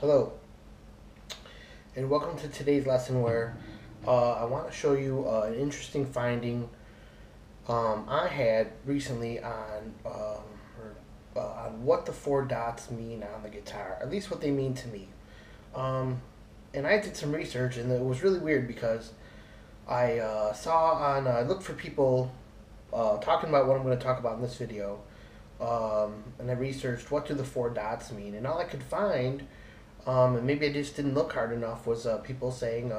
Hello, and welcome to today's lesson where I want to show you an interesting finding I had recently on what the four dots mean on the guitar, at least what they mean to me. And I did some research, and it was really weird because I looked for people talking about what I'm going to talk about in this video, and I researched what do the four dots mean, and all I could find and maybe I just didn't look hard enough, was people saying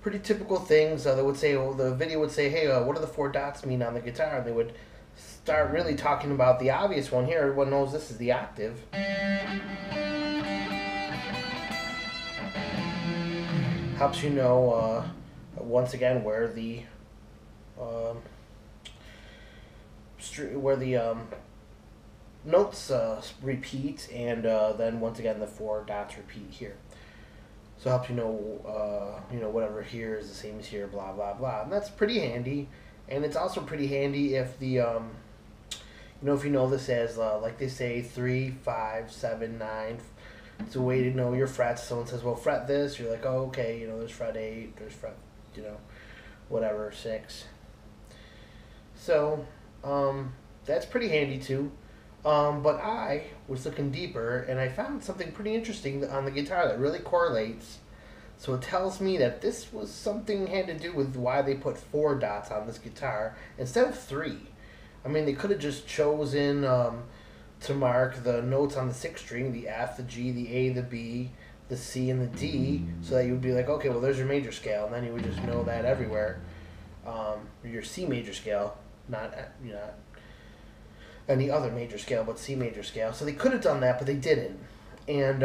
pretty typical things. They would say, well, the video would say, hey, what do the four dots mean on the guitar? And they would start really talking about the obvious one here. Everyone knows this is the octave. Helps you know, once again, where the notes repeat, and then once again the four dots repeat here. So it helps you know, whatever here is the same as here, blah blah blah, and that's pretty handy. And it's also pretty handy if the if you know this as like they say 3, 5, 7, 9. It's a way to know your frets. Someone says, well, fret this, you're like, oh, okay, there's fret 8, there's fret, whatever, 6. So that's pretty handy too. But I was looking deeper, and I found something pretty interesting on the guitar that really correlates. So it tells me that this was something had to do with why they put 4 dots on this guitar instead of 3. I mean, they could have just chosen to mark the notes on the 6th string, the F, the G, the A, the B, the C, and the D, so that you would be like, okay, well, there's your major scale, and then you would just know that everywhere. Your C major scale, not any other major scale, but C major scale. So they could have done that, but they didn't. And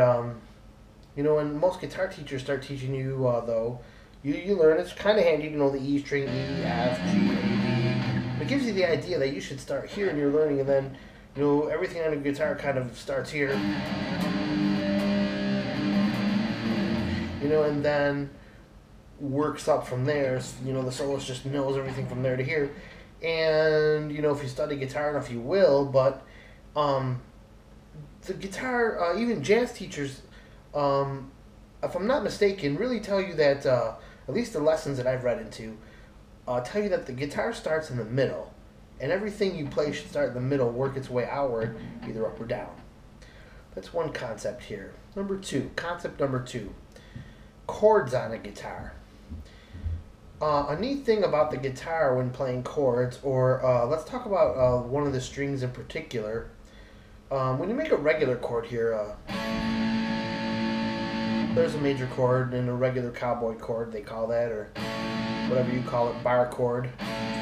when most guitar teachers start teaching you, though, you learn it's kind of handy to know the E string, E, F, G, A, B. It gives you the idea that you should start here in your learning, and then everything on a guitar kind of starts here. And then works up from there. The soloist just knows everything from there to here. And if you study guitar enough, you will. But the guitar, even jazz teachers, if I'm not mistaken, really tell you that at least the lessons that I've read into tell you that the guitar starts in the middle, and everything you play should start in the middle, work its way outward, either up or down. That's one concept here. Concept number two, chords on a guitar. A neat thing about the guitar when playing chords, or let's talk about one of the strings in particular. When you make a regular chord here, there's a major chord and a regular cowboy chord, they call that, or whatever you call it, bar chord,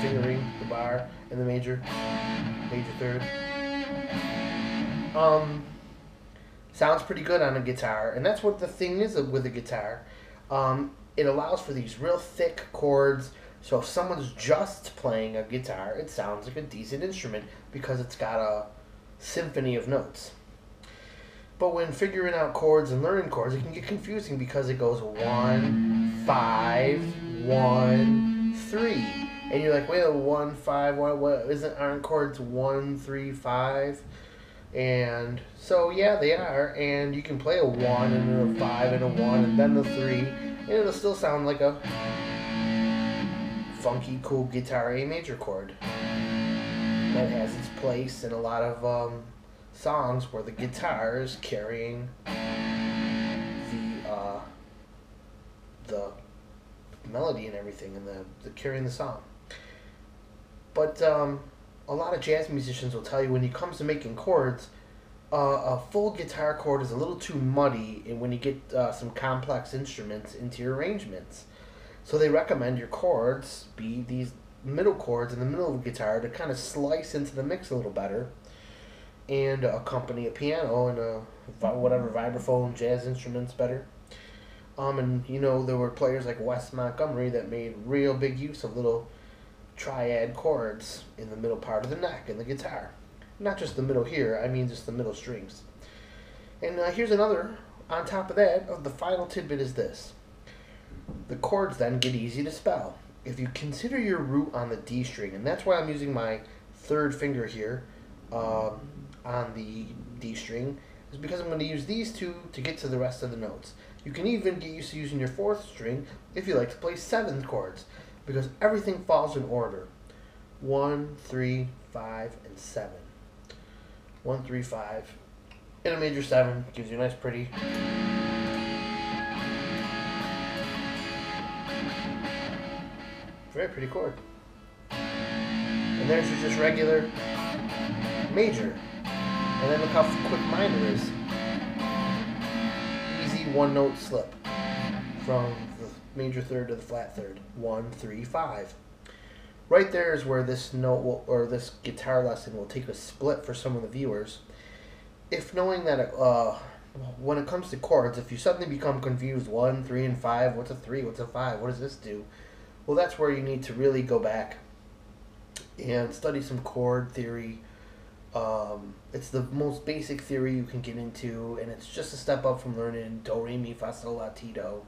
fingering the bar in the major third. Sounds pretty good on a guitar, and that's what the thing is with a guitar. It allows for these real thick chords, so if someone's just playing a guitar, it sounds like a decent instrument because it's got a symphony of notes. But when figuring out chords and learning chords, it can get confusing because it goes 1, 5, 1, 3. And you're like, wait, 1, 5, 1, aren't chords 1, 3, 5? And so, yeah, they are, and you can play a 1 and a 5 and a 1 and then the 3, and it'll still sound like a funky, cool guitar A major chord that has its place in a lot of songs where the guitar is carrying the melody and everything, and the carrying the song. But a lot of jazz musicians will tell you when it comes to making chords, a full guitar chord is a little too muddy and when you get some complex instruments into your arrangements. So they recommend your chords be these middle chords in the middle of the guitar to kind of slice into the mix a little better and accompany a piano and whatever vibraphone jazz instruments better. And there were players like Wes Montgomery that made real big use of little triad chords in the middle part of the neck in the guitar. Not just the middle here, I mean just the middle strings. And here's another, on top of that, the final tidbit is this. The chords then get easy to spell. If you consider your root on the D string, and that's why I'm using my third finger here on the D string, is because I'm going to use these two to get to the rest of the notes. You can even get used to using your fourth string if you like to play seventh chords, because everything falls in order. 1, 3, 5, and 7. 1, 3, 5. In a major 7 gives you a nice pretty. Very pretty chord. And there's your just regular major. And then look how quick minor is. Easy one note slip from the major third to the flat third. 1, 3, 5. Right there is where this note will, or this guitar lesson will take a split for some of the viewers. If knowing that when it comes to chords, if you suddenly become confused, 1, 3, and 5, what's a 3, what's a 5, what does this do? Well, that's where you need to really go back and study some chord theory. It's the most basic theory you can get into, and it's just a step up from learning do, re, mi, fa, sol, la, ti, do.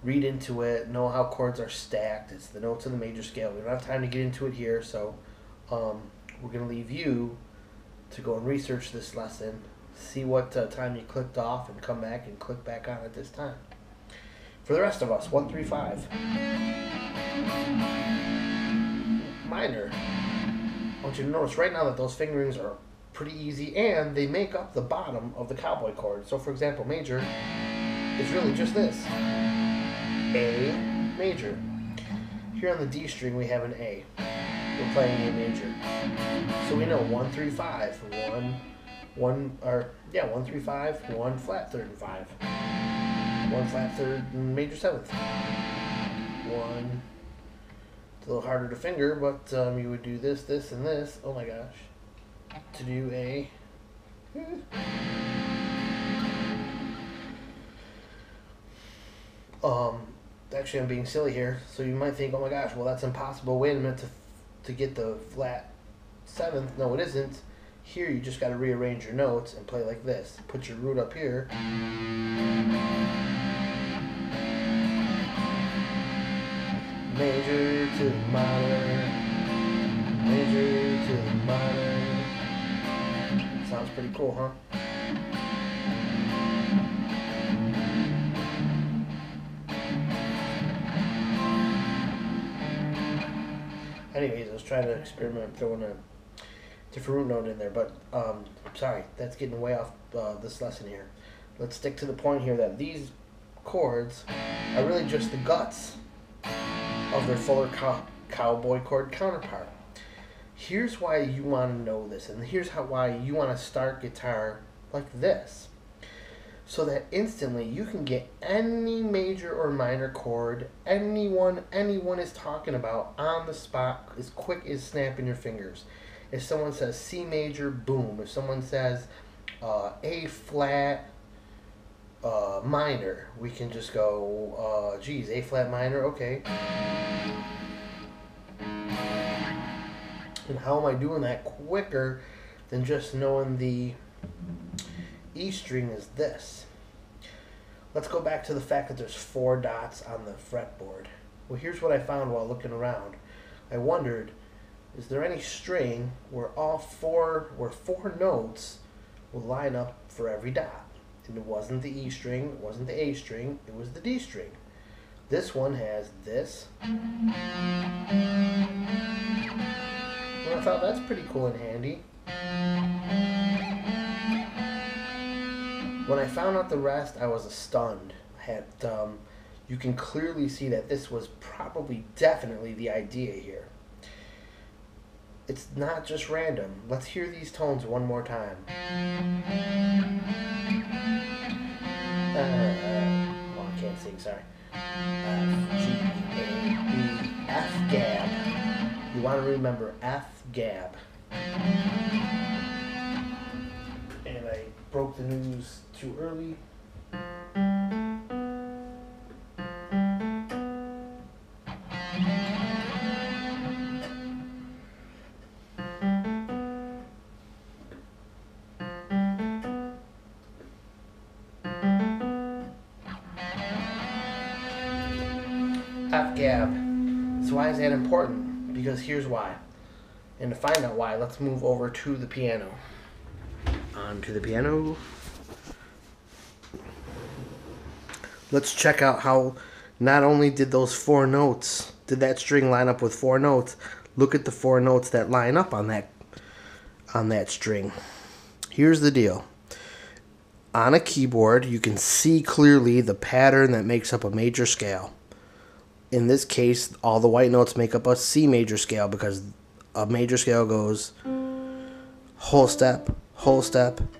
Read into it, know how chords are stacked. It's the notes of the major scale. We don't have time to get into it here, so we're going to leave you to go and research this lesson, see what time you clicked off, and come back and click back on at this time. For the rest of us, 1, 3, 5. Minor. I want you to notice right now that those fingerings are pretty easy, and they make up the bottom of the cowboy chord. So for example, major is really just this. A major. Here on the D string we have an A. We're playing A major. So we know 1, 3, 5. 1, 3, 5, 1 flat third and 5. 1 flat third and major seventh. 1. It's a little harder to finger, but you would do this, this, and this. Oh my gosh. To do a. Actually, I'm being silly here. So you might think, oh my gosh, well that's impossible. Wait a minute to get the flat seventh. No, it isn't. Here you just got to rearrange your notes and play like this. Put your root up here. Major to minor, major to minor. Sounds pretty cool, huh? Anyways, I was trying to experiment throwing a different root note in there, but sorry, that's getting way off this lesson here. Let's stick to the point here that these chords are really just the guts of their fuller cowboy chord counterpart. Here's why you want to know this, and here's why you want to start guitar like this, so that instantly you can get any major or minor chord anyone is talking about on the spot as quick as snapping your fingers. If someone says C major, boom. If someone says A flat minor, we can just go, geez, A flat minor, okay. And how am I doing that quicker than just knowing the E string is this? Let's go back to the fact that there's 4 dots on the fretboard. Well, here's what I found while looking around. I wondered, is there any string where four notes will line up for every dot? And it wasn't the E string, it wasn't the A string, it was the D string. This one has this. Well, I thought that's pretty cool and handy. When I found out the rest, I was stunned. You can clearly see that this was probably definitely the idea here. It's not just random. Let's hear these tones one more time. Oh, I can't sing, sorry. F, G, A, B, F, gab. You want to remember F, gab. And I broke the news too early. F gab. So why is that important? Because here's why. And to find out why, let's move over to the piano. On to the piano. let's check out how not only did those 4 notes, did that string line up with 4 notes, look at the 4 notes that line up on that string. Here's the deal. On a keyboard, you can see clearly the pattern that makes up a major scale. In this case, all the white notes make up a C major scale because a major scale goes whole step,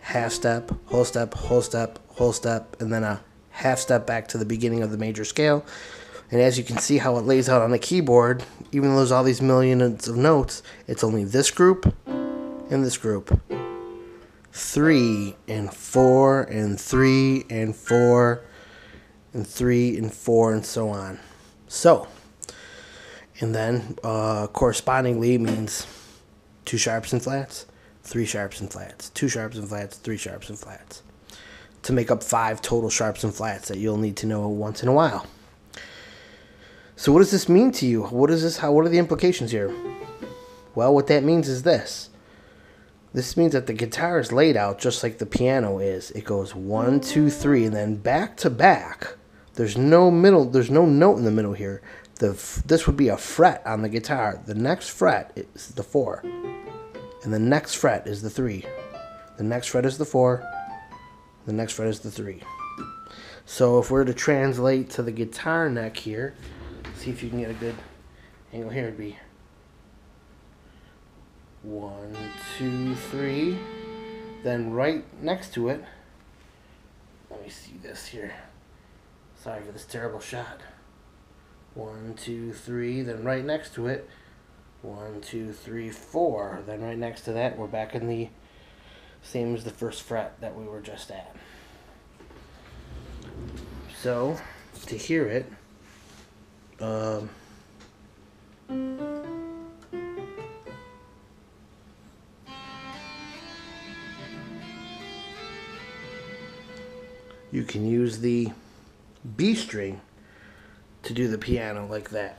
half step, whole step, whole step, whole step, and then a half step back to the beginning of the major scale. And as you can see how it lays out on the keyboard, even though there's all these millions of notes, it's only this group and this group. 3 and 4 and 3 and 4 and 3 and 4 and so on. So, and then correspondingly means 2 sharps and flats, 3 sharps and flats, 2 sharps and flats, 3 sharps and flats, to make up 5 total sharps and flats that you'll need to know once in a while. So what does this mean to you? What is this? What are the implications here? Well, what that means is this. This means that the guitar is laid out just like the piano is. It goes 1, 2, 3, and then back to back. There's no middle. There's no note in the middle here. This would be a fret on the guitar. The next fret is the 4, and the next fret is the 3. The next fret is the 4. The next fret is the 3. So if we're to translate to the guitar neck here, see if you can get a good angle here. It'd be 1, 2, 3. Then right next to it, let me see this here. Sorry for this terrible shot. 1, 2, 3. Then right next to it, 1, 2, 3, 4. Then right next to that, we're back in the same as the first fret that we were just at. So to hear it, you can use the B string to do the piano like that.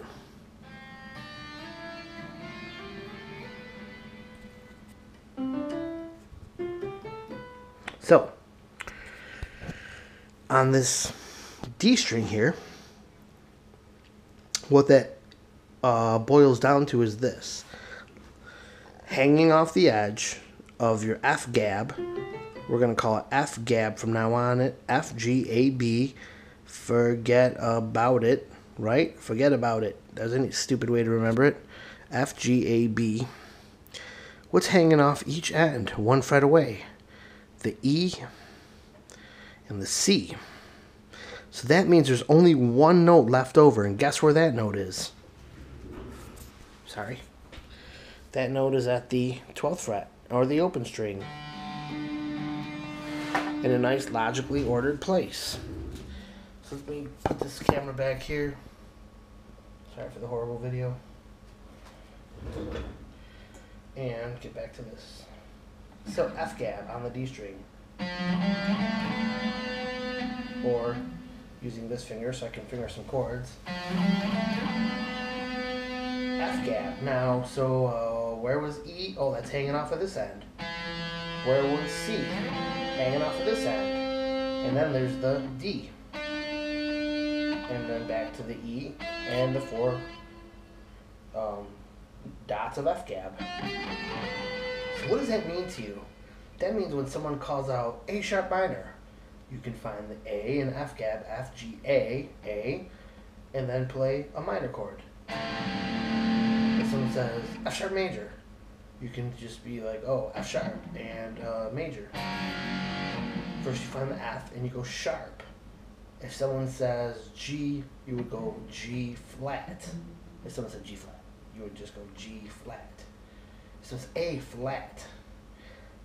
So, on this D string here, what that boils down to is this. Hanging off the edge of your F gab, we're going to call it F gab from now on, F, G, A, B, forget about it, right? Forget about it. There's any stupid way to remember it. F, G, A, B. What's hanging off each end, 1 fret away? The E and the C. So that means there's only 1 note left over, and guess where that note is? Sorry. That note is at the 12th fret, or the open string, in a nice logically ordered place. So let me put this camera back here. Sorry for the horrible video. And get back to this. So F gab on the D string. Or using this finger so I can finger some chords. F gab. Now, so where was E? Oh, that's hanging off of this end. Where was C? Hanging off of this end. And then there's the D. And then back to the E and the 4 dots of F gab. So what does that mean to you? That means when someone calls out A sharp minor, you can find the A in F gab, F, G, A, and then play a minor chord. If someone says F sharp major, you can just be like, oh, F sharp and major. First you find the F and you go sharp. If someone says G, you would go G flat. If someone said G flat, you would just go G flat. If someone says A flat,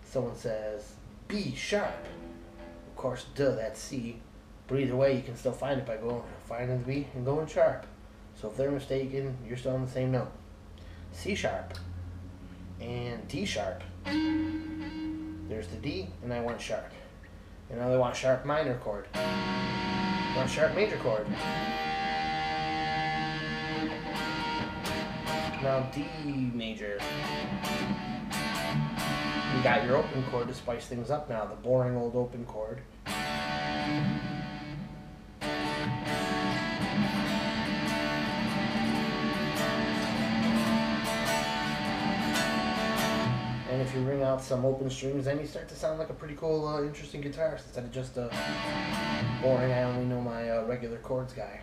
someone says B sharp, of course, duh, that's C. But either way, you can still find it by going finding the B and going sharp. So if they're mistaken, you're still on the same note. C sharp and D sharp. There's the D, and I want sharp. And now they want sharp minor chord. They want sharp major chord. Now D major. You got your open chord to spice things up now, the boring old open chord. out some open strings, then you start to sound like a pretty cool, interesting guitarist instead of just a boring, I only know my regular chords guy.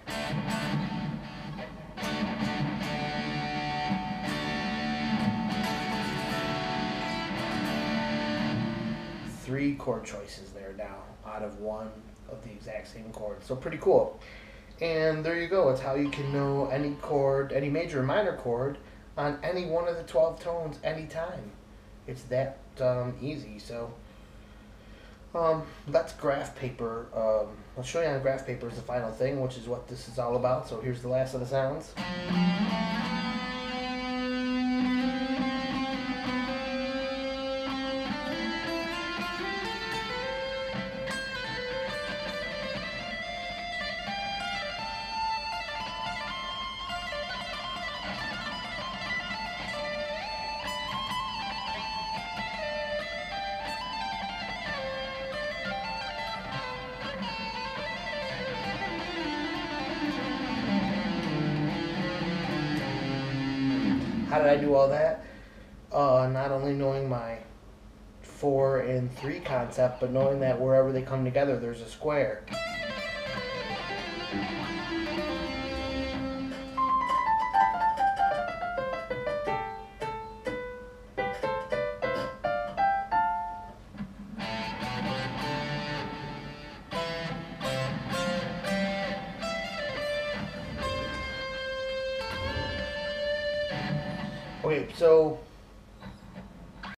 Three chord choices there now out of one of the exact same chord. So pretty cool. And there you go. It's how you can know any chord, any major or minor chord on any one of the 12 tones anytime. It's that easy. So let's graph paper. I'll show you on graph paper is the final thing, which is what this is all about. So here's the last of the sounds. How did I do all that? Not only knowing my 4 and 3 concept, but knowing that wherever they come together, there's a square. Okay, so